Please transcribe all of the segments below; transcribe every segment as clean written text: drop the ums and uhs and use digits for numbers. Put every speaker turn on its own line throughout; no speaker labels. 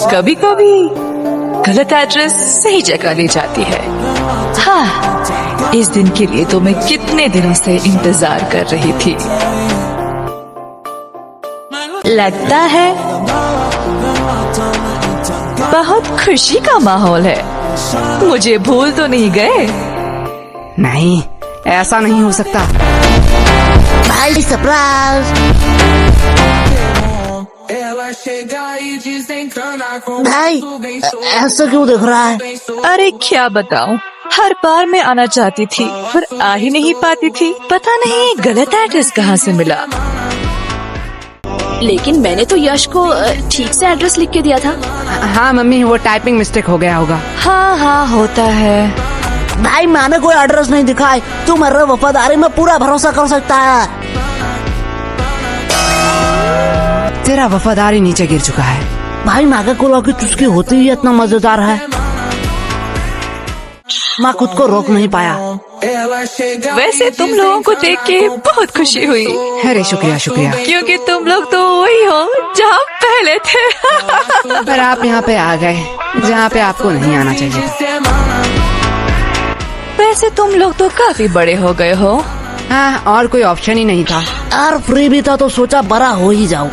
कभी कभी गलत एड्रेस सही जगह ले जाती है। हाँ, इस दिन के लिए तो मैं कितने दिनों से इंतजार कर रही थी। लगता है बहुत खुशी का माहौल है। मुझे भूल तो नहीं गए?
नहीं, ऐसा नहीं हो सकता।
भाई सरप्राइज। भाई ऐसा क्यों दिख रहा है?
अरे क्या बताऊं, हर बार मैं आना चाहती थी पर आ ही नहीं पाती थी। पता नहीं गलत एड्रेस कहाँ से मिला।
लेकिन मैंने तो यश को ठीक से एड्रेस लिख के दिया था।
हाँ मम्मी, वो टाइपिंग मिस्टेक हो गया होगा।
हाँ हाँ, होता है।
भाई मैंने कोई एड्रेस नहीं दिखाई, तू मेरे वफादारी में पूरा भरोसा कर सकता है।
तेरा वफादारी नीचे गिर चुका है।
भाई मैगी कोला की चुस्की होती ही इतना मजेदार है, मैं खुद को रोक नहीं पाया।
वैसे तुम लोगों को देख के बहुत खुशी हुई।
अरे शुक्रिया शुक्रिया।
क्योंकि तुम लोग तो वही हो जहाँ पहले थे।
पर आप यहाँ पे आ गए जहाँ पे आपको नहीं आना चाहिए।
वैसे तुम लोग तो काफी बड़े हो गए हो।
हाँ, और कोई ऑप्शन ही नहीं था।
यार फ्री भी था तो सोचा बड़ा हो ही जाऊं।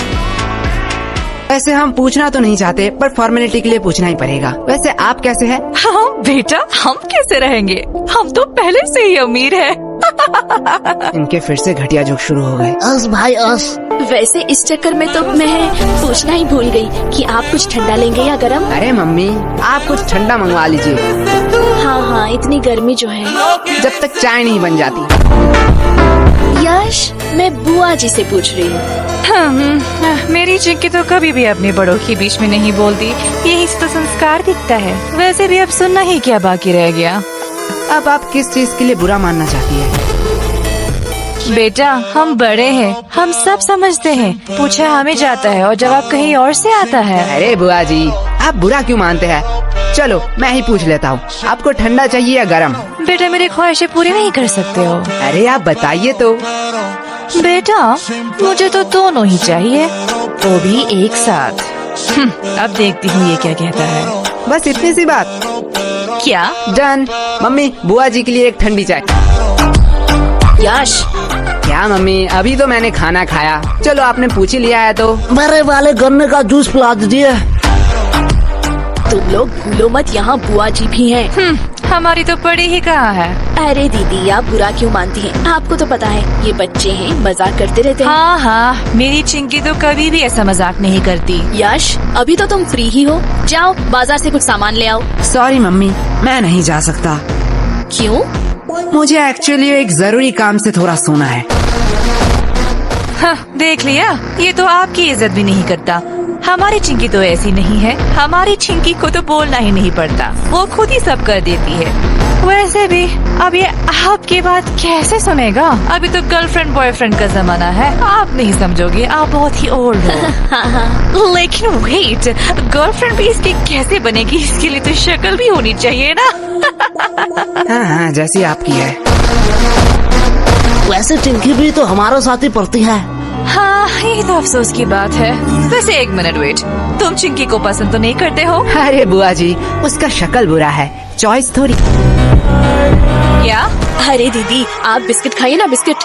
वैसे हम पूछना तो नहीं चाहते, पर फॉर्मेलिटी के लिए पूछना ही पड़ेगा। वैसे आप कैसे हैं?
हाँ बेटा, हम कैसे रहेंगे, हम तो पहले से ही अमीर हैं।
इनके फिर से घटिया जोक शुरू हो गए।
अस भाई अस।
वैसे इस चक्कर में तो मैं पूछना ही भूल गई कि आप कुछ ठंडा लेंगे या गरम।
अरे मम्मी, आप कुछ ठंडा मंगवा लीजिए।
हाँ हाँ, इतनी गर्मी जो है।
जब तक चाय नहीं बन जाती।
यश, मैं बुआ जी से पूछ रही हूँ।
मेरी चिंकी तो कभी भी अपने बड़ों के बीच में नहीं बोलती, यही तो संस्कार दिखता है। वैसे भी अब सुनना ही क्या बाकी रह गया।
अब आप किस चीज के लिए बुरा मानना चाहती है?
बेटा, हम बड़े हैं, हम सब समझते हैं। पूछा हमें जाता है और जवाब कहीं और से आता है।
अरे बुआ जी, आप बुरा क्यों मानते हैं? चलो मैं ही पूछ लेता हूँ, आपको ठंडा चाहिए या गरम?
बेटा, मेरी ख्वाहिशें पूरी नहीं कर सकते हो।
अरे आप बताइए तो।
बेटा, मुझे तो दोनों ही चाहिए, वो भी एक साथ। अब देखती हूँ ये क्या कहता है।
बस इतनी सी बात?
क्या?
डन। मम्मी, बुआ जी के लिए एक ठंडी चाय।
यश,
क्या मम्मी, अभी तो मैंने खाना खाया। चलो आपने पूछ ही लिया है तो।
मेरे वाले गन्ने का जूस पिला दीजिए।
तुम लोग भूलो मत, यहाँ बुआ जी भी हैं।
हमारी तो पड़ी ही कहाँ है।
अरे दीदी, आप बुरा क्यों मानती हैं? आपको तो पता है ये बच्चे हैं, मजाक करते रहते हैं।
हाँ हाँ, मेरी चिंकी तो कभी भी ऐसा मजाक नहीं करती।
यश, अभी तो तुम फ्री ही हो, जाओ बाजार से कुछ सामान ले आओ।
सॉरी मम्मी, मैं नहीं जा सकता।
क्यों?
मुझे एक्चुअली एक जरूरी काम से थोड़ा सोना है।
हाँ, देख लिया, ये तो आपकी इज्जत भी नहीं करता। हमारी चिंकी तो ऐसी नहीं है, हमारी चिंकी को तो बोलना ही नहीं पड़ता, वो खुद ही सब कर देती है। वैसे भी अब ये आपकी बात कैसे सुनेगा? अभी तो गर्लफ्रेंड बॉयफ्रेंड का जमाना है, आप नहीं समझोगे, आप बहुत ही ओल्ड हो। लेकिन वेट, गर्लफ्रेंड भी इसकी कैसे बनेगी? इसके लिए तो शक्ल भी होनी चाहिए ना।
हाँ हाँ, जैसी आपकी है।
वैसे चिंकी भी तो हमारे साथ ही पढ़ती है।
हाँ, ये तो अफसोस की बात है। वैसे एक मिनट वेट, तुम चिंकी को पसंद तो नहीं करते हो?
अरे बुआ जी, उसका शक्ल बुरा है, चॉइस थोड़ी।
क्या?
अरे दीदी, आप बिस्किट खाइए ना, बिस्किट।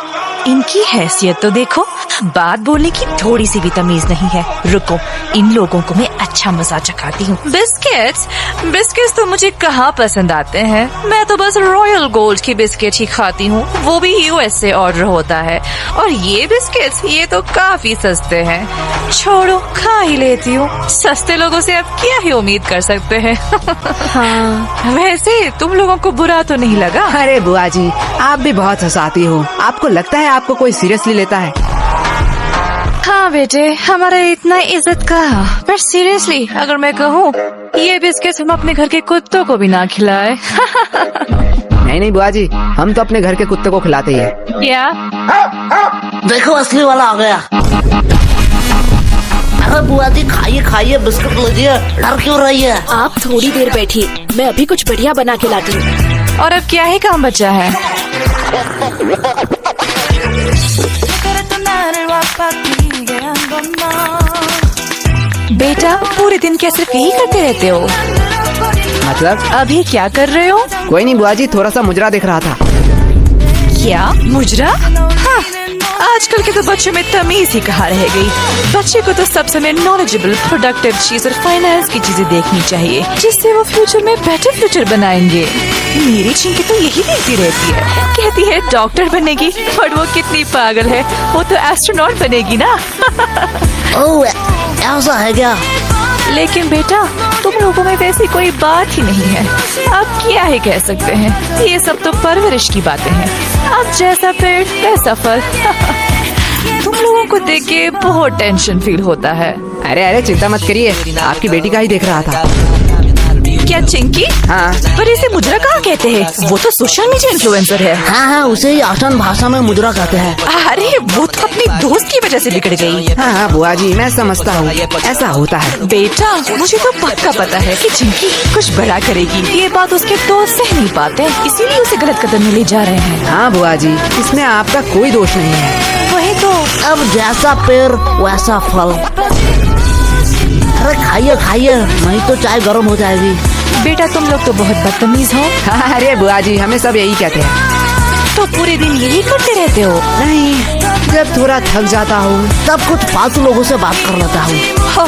इनकी हैसियत तो देखो, बात बोलने की थोड़ी सी भी तमीज नहीं है। रुको, इन लोगों को मैं अच्छा मजा चखाती हूँ। बिस्किट्स? बिस्किट्स तो मुझे कहाँ पसंद आते हैं, मैं तो बस रॉयल गोल्ड की बिस्किट ही खाती हूँ, वो भी यूएस से ऑर्डर होता है। और ये बिस्किट्स, ये तो काफी सस्ते हैं। छोड़ो, खा ही लेती हूँ, सस्ते लोगों से अब क्या ही उम्मीद कर सकते हैं।
हाँ।
वैसे तुम लोगों को बुरा तो नहीं लगा?
अरे बुआ जी, आप भी बहुत हंसाती हो। आपको लगता है आपको कोई सीरियसली लेता है?
हाँ बेटे, हमारा इतना इज्जत का, पर सीरियसली अगर मैं कहूँ, ये बिस्किट हम अपने घर के कुत्तों को भी ना खिलाए।
नहीं नहीं बुआ जी, हम तो अपने घर के कुत्ते को खिलाते ही है।
क्या?
देखो असली वाला आ गया। अरे बुआ जी, खाइए खाइए, बिस्कुट लीजिए, डर क्यों रही है?
आप थोड़ी देर बैठिए, मैं अभी कुछ बढ़िया बना के लाती हूँ।
और अब क्या ही काम बचा है? बेटा पूरे दिन क्या सिर्फ यही करते रहते हो?
मतलब
अभी क्या कर रहे हो?
कोई नहीं बुआ जी, थोड़ा सा मुजरा देख रहा था।
क्या मुजरा? हाँ, आजकल के तो बच्चों में तमीज ही कहाँ रह गई। बच्चे को तो सब समय नॉलेजेबल, प्रोडक्टिव चीज और फाइनेंस की चीजें देखनी चाहिए, जिससे वो फ्यूचर में बेटर फ्यूचर बनाएंगे। मेरी चिंकी तो यही देखती रहती है, कहती है डॉक्टर बनेगी, पर वो कितनी पागल है, वो तो एस्ट्रोनॉट बनेगी ना।
ओह, ऐसा है क्या?
लेकिन बेटा तुम लोगों में वैसी कोई बात ही नहीं है। अब क्या ही कह सकते हैं, ये सब तो परवरिश की बातें हैं। अब जैसा पेड़ वैसा फल। तुम लोगों को देख के बहुत टेंशन फील होता है।
अरे चिंता मत करिए, आपकी बेटी का ही देख रहा था।
क्या चिंकी?
हाँ।
पर इसे मुजरा कहाँ कहते हैं? वो तो सोशल मीडिया इन्फ्लुएंसर है।
हाँ, उसे ही आसान भाषा में मुजरा कहते हैं।
अरे वो तो अपनी दोस्त की वजह से बिगड़ गई।
हाँ बुआ जी, मैं समझता हूँ, ऐसा होता है।
बेटा मुझे तो पक्का पता है कि चिंकी कुछ बड़ा करेगी। ये बात उसके दोस्त सह नहीं पाते, इसीलिए उसे गलत कदम में ले जा रहे हैं।
हाँ बुआ जी, इसमें आपका कोई दोष नहीं है।
वही तो।
अब जैसा पेड़ वैसा फल। अरे खाइए खाइए, नहीं तो चाय गर्म हो जाएगी।
बेटा तुम लोग तो बहुत बदतमीज हो।
हाँ, अरे बुआ जी, हमें सब यही कहते हैं।
तो पूरे दिन यही करते रहते हो?
नहीं, जब थोड़ा थक जाता हूँ
तब कुछ फालतू लोगों से बात कर लेता हूँ।
हो,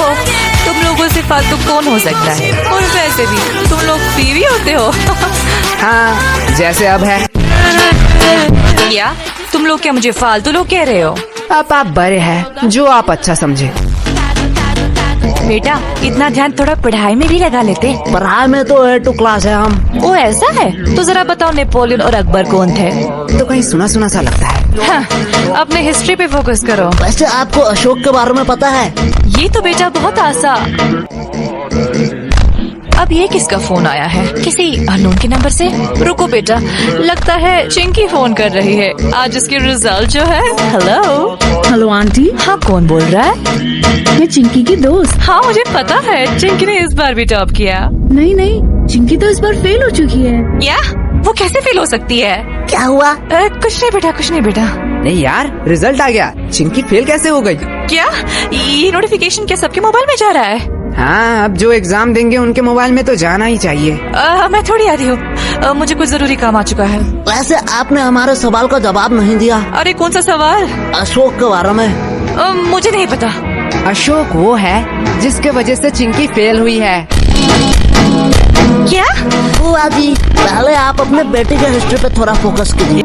तुम लोगों से फालतू कौन हो सकता है? और वैसे भी तुम लोग बीवी होते हो।
हाँ, जैसे अब है।
क्या तुम लोग क्या मुझे फालतू लोग कह रहे हो?
अब आप बड़े हैं, जो आप अच्छा समझे।
बेटा इतना ध्यान थोड़ा पढ़ाई में भी लगा लेते।
पढ़ाई में तो A2 क्लास है हम।
ओ ऐसा है? तो जरा बताओ नेपोलियन और अकबर कौन थे?
तो कहीं सुना सुना सा लगता है।
हाँ, अपने हिस्ट्री पे फोकस करो।
वैसे आपको अशोक के बारे में पता है?
ये तो बेटा बहुत आसान। अब ये किसका फोन आया है? किसी अननोन के नंबर से? रुको बेटा, लगता है चिंकी फोन कर रही है। आज इसकी रिजल्ट जो है। हेलो।
हेलो आंटी,
हाँ कौन बोल रहा है?
मैं चिंकी की दोस्त।
हाँ मुझे पता है, चिंकी ने इस बार भी टॉप किया।
नहीं नहीं, चिंकी तो इस बार फेल हो चुकी है।
क्या? वो कैसे फेल हो सकती है?
क्या हुआ?
कुछ नहीं बेटा, कुछ नहीं बेटा।
नहीं यार, रिजल्ट आ गया, चिंकी फेल कैसे हो गई?
क्या ये नोटिफिकेशन क्या सबके मोबाइल में जा रहा है?
हाँ, अब जो एग्जाम देंगे उनके मोबाइल में तो जाना ही चाहिए।
मैं थोड़ी आ रही हूँ, मुझे कुछ जरूरी काम आ चुका है।
वैसे आपने हमारे सवाल का जवाब नहीं दिया।
अरे कौन सा सवाल?
अशोक के बारे में।
मुझे नहीं पता।
अशोक वो है जिसके वजह से चिंकी फेल हुई है।
क्या?
बुआ जी, पहले आप अपने बेटे के हिस्ट्री पे थोड़ा फोकस कीजिए।